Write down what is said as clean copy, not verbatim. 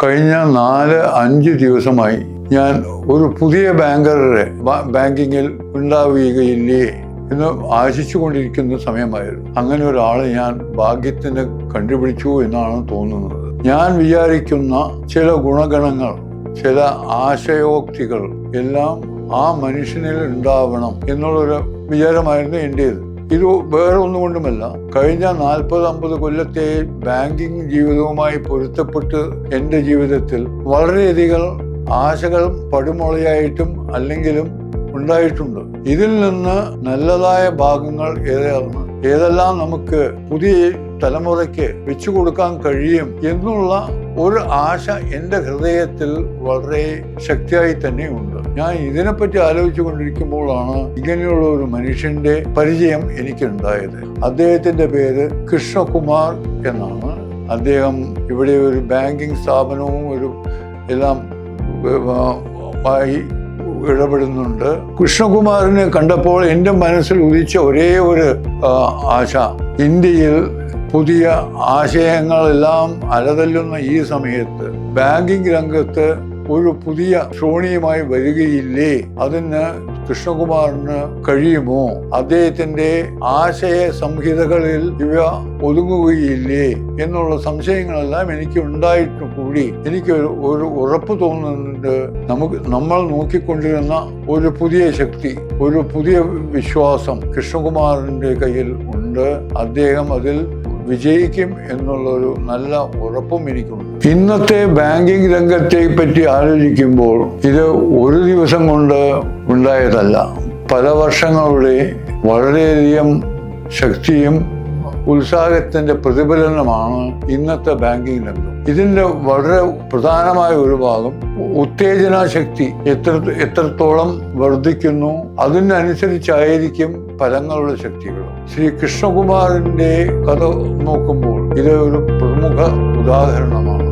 കഴിഞ്ഞ 4-5 ദിവസമായി ഞാൻ ഒരു പുതിയ ബാങ്കറുടെ ബാങ്കിങ്ങിൽ ഉണ്ടാവുകയില്ലേ എന്ന് ആശിച്ചുകൊണ്ടിരിക്കുന്ന സമയമായിരുന്നു. അങ്ങനെ ഒരാളെ ഞാൻ ഭാഗ്യത്തിന് കണ്ടുപിടിച്ചു എന്നാണ് തോന്നുന്നത്. ഞാൻ വിചാരിക്കുന്ന ചില ഗുണഗണങ്ങൾ, ചില ആശയോക്തികൾ എല്ലാം ആ മനുഷ്യനിൽ ഉണ്ടാവണം എന്നുള്ളൊരു വിചാരമായിരുന്നു എൻ്റേത്. ഇത് വേറെ ഒന്നുകൊണ്ടുമല്ല, കഴിഞ്ഞ 40-50 കൊല്ലത്തെ ബാങ്കിങ് ജീവിതവുമായി പൊരുത്തപ്പെട്ട് എൻ്റെ ജീവിതത്തിൽ വളരെയധികം ആശകൾ പടുമുളയായിട്ടും അല്ലെങ്കിലും ഉണ്ടായിട്ടുണ്ട്. ഇതിൽ നിന്ന് നല്ലതായ ഭാഗങ്ങൾ ഏതെല്ലാം നമുക്ക് പുതിയ തലമുറയ്ക്ക് വെച്ചു കൊടുക്കാൻ കഴിയും എന്നുള്ള ഒരു ആശ എൻ്റെ ഹൃദയത്തിൽ വളരെ ശക്തിയായി തന്നെ ഉണ്ട്. ഞാൻ ഇതിനെപ്പറ്റി ആലോചിച്ചു കൊണ്ടിരിക്കുമ്പോഴാണ് ഇങ്ങനെയുള്ള ഒരു മനുഷ്യന്റെ പരിചയം എനിക്കുണ്ടായത്. അദ്ദേഹത്തിന്റെ പേര് കൃഷ്ണകുമാർ എന്നാണ്. അദ്ദേഹം ഇവിടെ ഒരു ബാങ്കിങ് സ്ഥാപനവും ഒരു എല്ലാം ആയി ഇടപെടുന്നുണ്ട്. കൃഷ്ണകുമാറിനെ കണ്ടപ്പോൾ എൻ്റെ മനസ്സിൽ ഉദിച്ച ഒരേ ഒരു ആശ, ഇന്ത്യയിൽ പുതിയ ആശയങ്ങളെല്ലാം അലതല്ലുന്ന ഈ സമയത്ത് ബാങ്കിങ് രംഗത്ത് ഒരു പുതിയ ശ്രേണിയുമായി വരികയില്ലേ, അതിന് കൃഷ്ണകുമാറിന് കഴിയുമോ, അദ്ദേഹത്തിന്റെ ആശയ സംഹിതകളിൽ ഇവ ഒതുങ്ങുകയില്ലേ എന്നുള്ള സംശയങ്ങളെല്ലാം എനിക്ക് ഉണ്ടായിട്ട് കൂടി എനിക്ക് ഒരു ഉറപ്പ് തോന്നുന്നുണ്ട്. നമ്മൾ നോക്കിക്കൊണ്ടിരുന്ന ഒരു പുതിയ ശക്തി, ഒരു പുതിയ വിശ്വാസം കൃഷ്ണകുമാറിന്റെ കയ്യിൽ ഉണ്ട്. അദ്ദേഹം അതിൽ വിജയിക്കും എന്നുള്ളൊരു നല്ല ഉറപ്പും എനിക്കുണ്ട്. ഇന്നത്തെ ബാങ്കിങ് രംഗത്തെ പറ്റി ആലോചിക്കുമ്പോൾ ഇത് ഒരു ദിവസം കൊണ്ട് ഉണ്ടായതല്ല. പല വർഷങ്ങളുടെ വളരെയധികം ശക്തിയും ഉത്സാഹത്തിന്റെ പ്രതിഫലനമാണ് ഇന്നത്തെ ബാങ്കിങ് രംഗം. ഇതിന്റെ വളരെ പ്രധാനമായ ഒരു ഭാഗം ഉത്തേജന ശക്തി എത്രത്തോളം വർദ്ധിക്കുന്നു അതിനനുസരിച്ചായിരിക്കും ഫലങ്ങളുടെ ശക്തികൾ. ശ്രീ കൃഷ്ണകുമാറിന്റെ കഥ നോക്കുമ്പോൾ ഇത് ഒരു പ്രമുഖ ഉദാഹരണമാണ്.